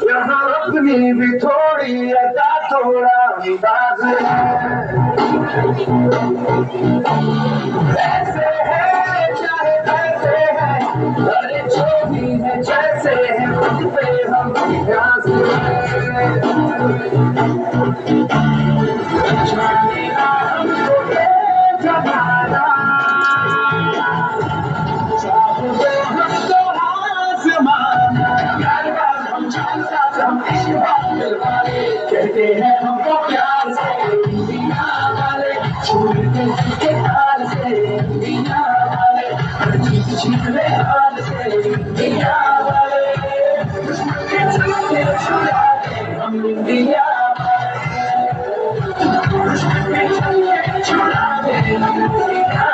अपनी भी थोड़ी अदा थोड़ा अंदाज ऐसे है चाहे कैसे है अरे जो भी है जैसे है उस पे हम ध्यान हमको ये जमाना चाहे हमको आसमान हम जानता हम कहते हैं हमको प्यार से दुनिया वाले छोड़ते के हाल से दुनिया वाले हर चीज छिपले हाल से दुनिया वाले हम इंडिया छुड़ा दे हम इंडिया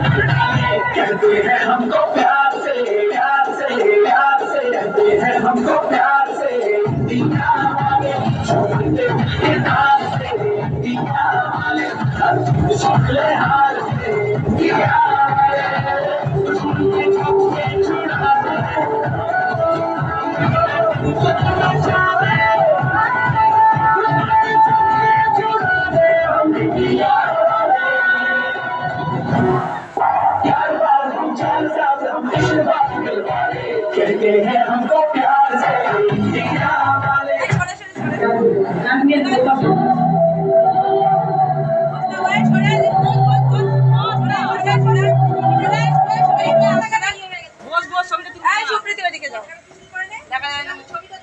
कहते हैं हमको प्यार से प्यार से प्यार से कहते हैं हमको प्यार से दीना वाले छोड़ते के हाल से दीना वाले छोड़ले हाल से दीना वाले छुड़ा दे हम दिया कहते हैं हमको प्यार से दुनिया वाले